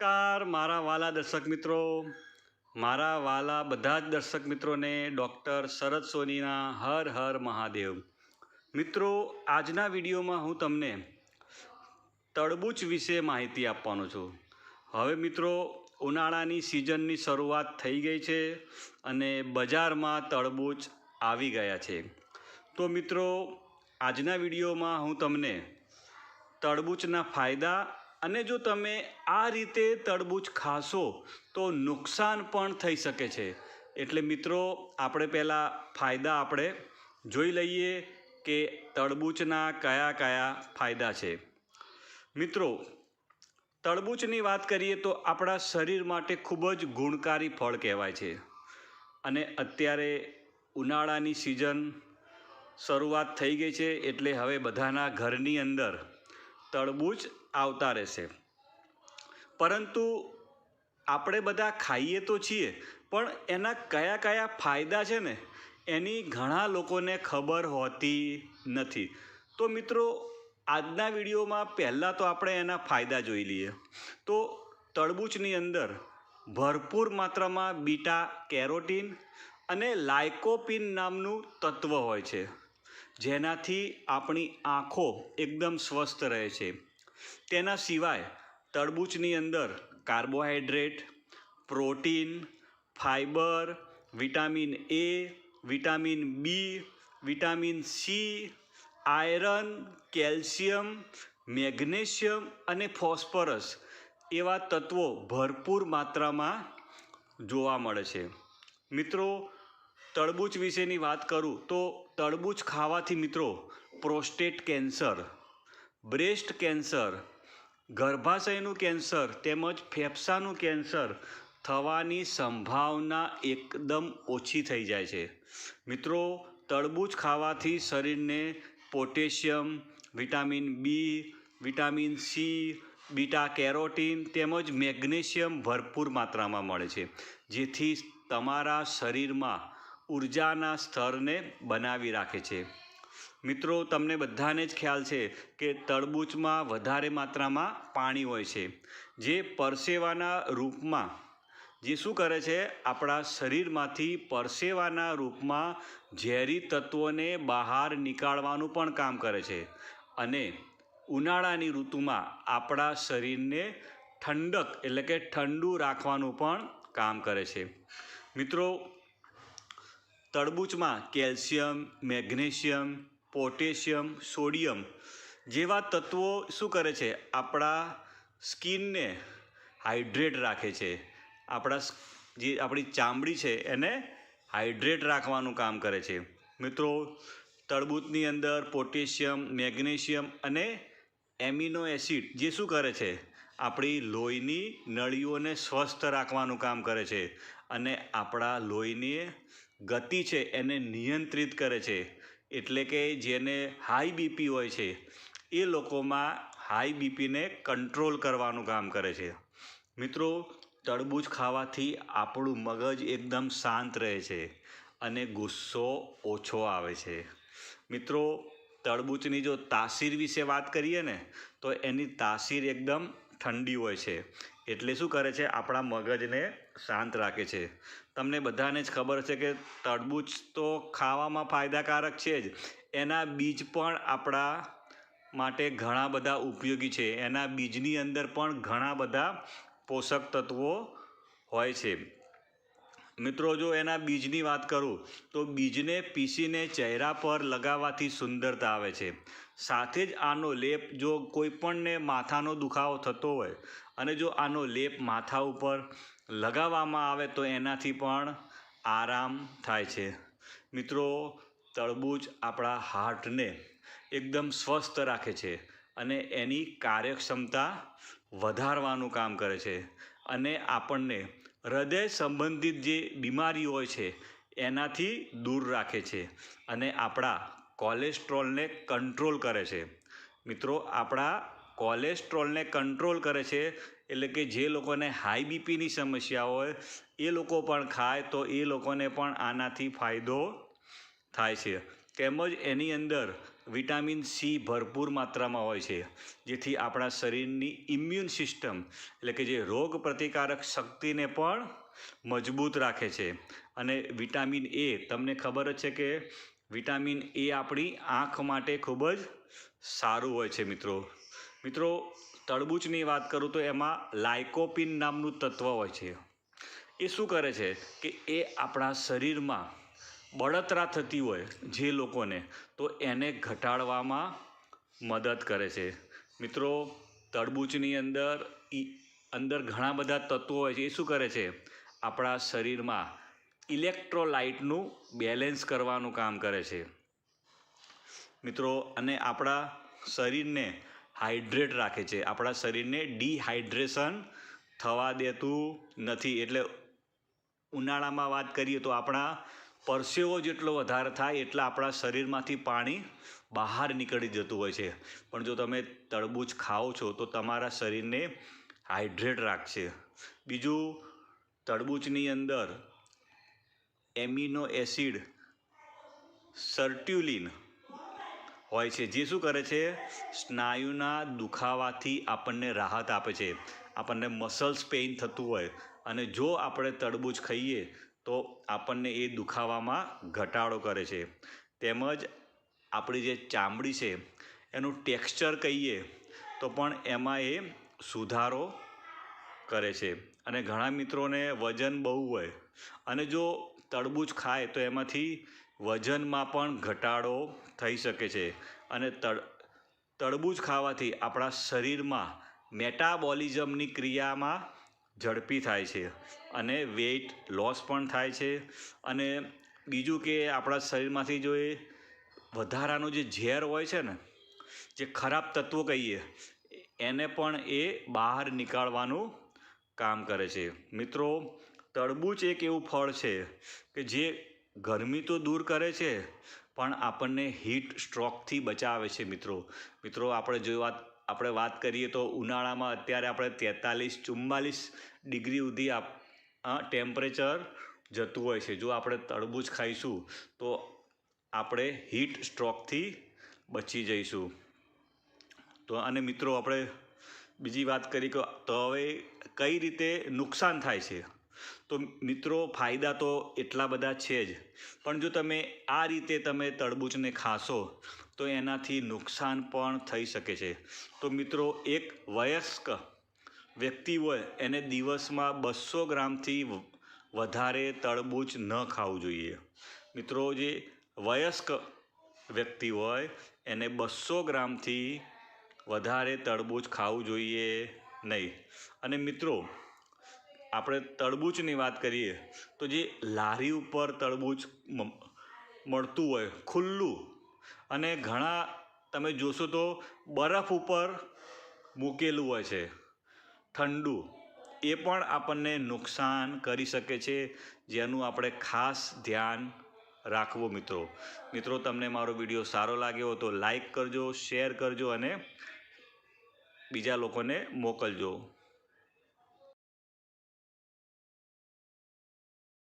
નમસ્કાર મારા વાલા દર્શક મિત્રો, મારા વાલા બધા જ દર્શક મિત્રોને ડૉક્ટર શરદ સોનીના હર હર મહાદેવ. મિત્રો, આજના વિડીયોમાં હું તમને તરબૂચ વિશે માહિતી આપવાનો છું. હવે મિત્રો, ઉનાળાની સિઝનની શરૂઆત થઈ ગઈ છે અને બજારમાં તરબૂચ આવી ગયા છે. તો મિત્રો, આજના વિડીયોમાં હું તમને તરબૂચના ફાયદા અને જો તમે આ રીતે તરબૂચ ખાશો તો નુકસાન પણ થઈ શકે છે. એટલે મિત્રો, આપણે પહેલાં ફાયદા આપણે જોઈ લઈએ કે તરબૂચના કયા કયા ફાયદા છે. મિત્રો, તરબૂચની વાત કરીએ તો આપણા શરીર માટે ખૂબ જ ગુણકારી ફળ કહેવાય છે. અને અત્યારે ઉનાળાની સિઝન શરૂઆત થઈ ગઈ છે એટલે હવે બધાના ઘરની અંદર તરબૂચ આવતા રહેશે. પરંતુ આપણે બધા ખાઈએ તો છીએ, પણ એના કયા કયા ફાયદા છે ને એની ઘણા લોકોને ખબર હોતી નથી. તો મિત્રો, આજના વિડીયોમાં પહેલાં તો આપણે એના ફાયદા જોઈ લઈએ. તો તરબૂચની અંદર ભરપૂર માત્રામાં બીટા કેરોટીન અને લાઇકોપીન નામનું તત્વ હોય છે, જેનાથી આપણી આંખો એકદમ સ્વસ્થ રહે છે. તેના સિવાય તરબૂચની અંદર carbohydrate, protein, fibre, vitamin A, vitamin B, vitamin C, iron, calcium, magnesium અને ફોસ્ફરસ એવા તત્વો ભરપૂર માત્રામાં જોવા મળે છે. મિત્રો, તરબૂચ વિશેની વાત કરું તો તરબૂચ ખાવાથી મિત્રો પ્રોસ્ટેટ કેન્સર, બ્રેસ્ટ કેન્સર, ગર્ભાશયનું કેન્સર તેમજ ફેફસાનું કેન્સર થવાની સંભાવના એકદમ ઓછી થઈ જાય છે. મિત્રો, તરબૂચ ખાવાથી શરીરને potassium, vitamin B, vitamin C, beta carotene તેમજ મેગ્નેશિયમ ભરપૂર માત્રામાં મળે છે, જેથી તમારા શરીરમાં ઉર્જાના સ્તરને બનાવી રાખે છે. મિત્રો, તમને બધાને જ ખ્યાલ છે કે તરબૂચમાં વધારે માત્રામાં પાણી હોય છે, જે પરસેવાના રૂપમાં જે શું કરે છે, આપણા શરીરમાંથી પરસેવાના રૂપમાં ઝેરી તત્વોને બહાર નીકાળવાનું પણ કામ કરે છે અને ઉનાળાની ઋતુમાં આપણા શરીરને ઠંડક એટલે કે ઠંડુ રાખવાનું પણ કામ કરે છે. મિત્રો, તરબૂચમાં કેલ્શિયમ, મેગ્નેશિયમ, પોટેશિયમ, સોડિયમ જેવા તત્વો શું કરે છે, આપણા સ્કિનને હાઇડ્રેટ રાખે છે. આપણી ચામડી છે એને હાઇડ્રેટ રાખવાનું કામ કરે છે. મિત્રો, તરબૂચની અંદર પોટેશિયમ, મેગ્નેશિયમ અને એમિનો એસિડ જે શું કરે છે, આપણી લોહીની નળીઓને સ્વસ્થ રાખવાનું કામ કરે છે અને આપણા લોહીની ગતિ છે એને નિયંત્રિત કરે છે. એટલે કે જેને હાઈ બીપી હોય છે એ લોકોમાં હાઈ બીપીને કંટ્રોલ કરવાનું કામ કરે છે. મિત્રો, તરબૂચ ખાવાથી આપણું મગજ એકદમ શાંત રહે છે અને ગુસ્સો ઓછો આવે છે. મિત્રો, તરબૂચની જો તાસીર વિશે વાત કરીએ ને તો એની તાસીર એકદમ ઠંડી હોય છે. એટલે શું કરે છે, આપણા મગજને શાંત રાખે છે. તમને બધાને જ ખબર છે કે તરબૂચ તો ખાવામાં ફાયદાકારક છે જ, એના બીજ પણ આપણા માટે ઘણા બધા ઉપયોગી છે. એના બીજની અંદર પણ ઘણા બધા પોષક તત્વો હોય છે. મિત્રો, જો એના બીજની વાત કરું તો બીજને પીસીને ચહેરા પર લગાવવાથી સુંદરતા આવે છે. સાથે જ આનો લેપ જો કોઈપણને માથાનો દુખાવો થતો હોય અને જો આનો લેપ માથા ઉપર લગાવવામાં આવે તો એનાથી પણ આરામ થાય છે. મિત્રો, તરબૂચ આપણા હાર્ટને એકદમ સ્વસ્થ રાખે છે અને એની કાર્યક્ષમતા વધારવાનું કામ કરે છે અને આપણને હૃદય સંબંધિત જે બીમારીઓ હોય છે એનાથી દૂર રાખે છે અને આપણા કોલેસ્ટ્રોલને કંટ્રોલ કરે છે. મિત્રો, આપણા કોલેસ્ટ્રોલને કંટ્રોલ કરે છે એટલે કે જે લોકોને હાઈ બીપીની સમસ્યા હોય એ લોકો પણ ખાય તો એ લોકોને પણ આનાથી ફાયદો થાય છે. તેમજ એની અંદર વિટામિન સી ભરપૂર માત્રામાં હોય છે, જેથી આપણા શરીરની ઇમ્યુન સિસ્ટમ એટલે કે જે રોગ પ્રતિકારક શક્તિને પણ મજબૂત રાખે છે. અને વિટામિન એ, તમને ખબર જ છે કે વિટામિન એ આપણી આંખ માટે ખૂબ જ સારું હોય છે. મિત્રો તરબૂચની વાત કરું તો એમાં લાઇકોપિન નામનું તત્વ હોય છે. એ શું કરે છે કે એ આપણા શરીરમાં બળતરા થતી હોય જે લોકોને, તો એને ઘટાડવામાં મદદ કરે છે. મિત્રો તરબૂચની અંદર ઘણા બધા તત્વો હોય છે. એ શું કરે છે, આપણા શરીરમાં ઇલેક્ટ્રોલાઇટનું બેલેન્સ કરવાનું કામ કરે છે. મિત્રો અને આપણા શરીરને હાઇડ્રેટ રાખે છે, આપણા શરીરને ડિહાઇડ્રેશન થવા દેતું નથી. એટલે ઉનાળામાં વાત કરીએ તો આપણા પરસેવો જેટલો વધારે થાય એટલા આપણા શરીરમાંથી પાણી બહાર નીકળી જતું હોય છે. પણ જો તમે તરબૂચ ખાઓ છો તો તમારા શરીરને હાઇડ્રેટ રાખશે. બીજું, તરબૂચની અંદર એમિનો એસિડ સર્ટ્યુલિન હોય છે, જે શું કરે છે, સ્નાયુના દુખાવાથી આપણને રાહત આપે છે. આપણને મસલ્સ પેઇન થતું હોય અને જો આપણે તરબૂચ ખાઈએ તો આપણને એ દુખાવામાં ઘટાડો કરે છે. તેમજ આપણી જે ચામડી છે એનું ટેક્સચર કહીએ તો પણ એમાં એ સુધારો કરે છે. અને ઘણા મિત્રોને વજન બહુ હોય અને જો તરબૂચ ખાય તો એમાંથી વજનમાં પણ ઘટાડો થઈ શકે છે. અને તરબૂચ ખાવાથી આપણા શરીરમાં મેટાબોલિઝમની ક્રિયામાં ઝડપી થાય છે અને વેઇટ લોસ પણ થાય છે. અને બીજું કે આપણા શરીરમાંથી જો એ વધારાનું જે ઝેર હોય છે ને, જે ખરાબ તત્વો કહીએ, એને પણ એ બહાર નીકાળવાનું કામ કરે છે. મિત્રો તરબૂચ એક એવું ફળ છે કે જે ગરમી તો દૂર કરે છે પણ આપણને હીટ સ્ટ્રોકથી બચાવે છે. મિત્રો આપણે વાત કરીએ તો ઉનાળામાં અત્યારે આપણે 43-44 ડિગ્રી સુધી ટેમ્પરેચર જતું હોય છે. જો આપણે તરબૂચ ખાઈશું તો આપણે હીટ સ્ટ્રોકથી બચી જઈશું. તો અને મિત્રો આપણે બીજી વાત કરી કે તો હવે કઈ રીતે નુકસાન થાય છે. તો મિત્રો ફાયદા તો એટલા બધા છે જ, પણ જો તમે આ રીતે તરબૂચને ખાશો તો એનાથી નુકસાન પણ થઈ શકે છે. તો મિત્રો એક વયસ્ક વ્યક્તિ હોય એને દિવસમાં 200 ગ્રામથી વધારે તરબૂચ ન ખાવું જોઈએ. મિત્રો જે વયસ્ક વ્યક્તિ હોય એને 200 ગ્રામથી વધારે તરબૂચ ખાવું જોઈએ નહીં. અને મિત્રો આપણે તરબૂચની વાત કરીએ તો જે લારી ઉપર તરબૂચ મળતું હોય ખુલ્લું, અને ઘણા તમે જોશો તો બરફ ઉપર મૂકેલું હોય છે ઠંડુ, એ પણ આપણને નુકસાન કરી શકે છે, જેનું આપણે ખાસ ધ્યાન રાખવું. મિત્રો તમને મારો વિડીયો સારો લાગ્યો તો લાઈક કરજો, શેર કરજો અને બીજા લોકોને મોકલજો.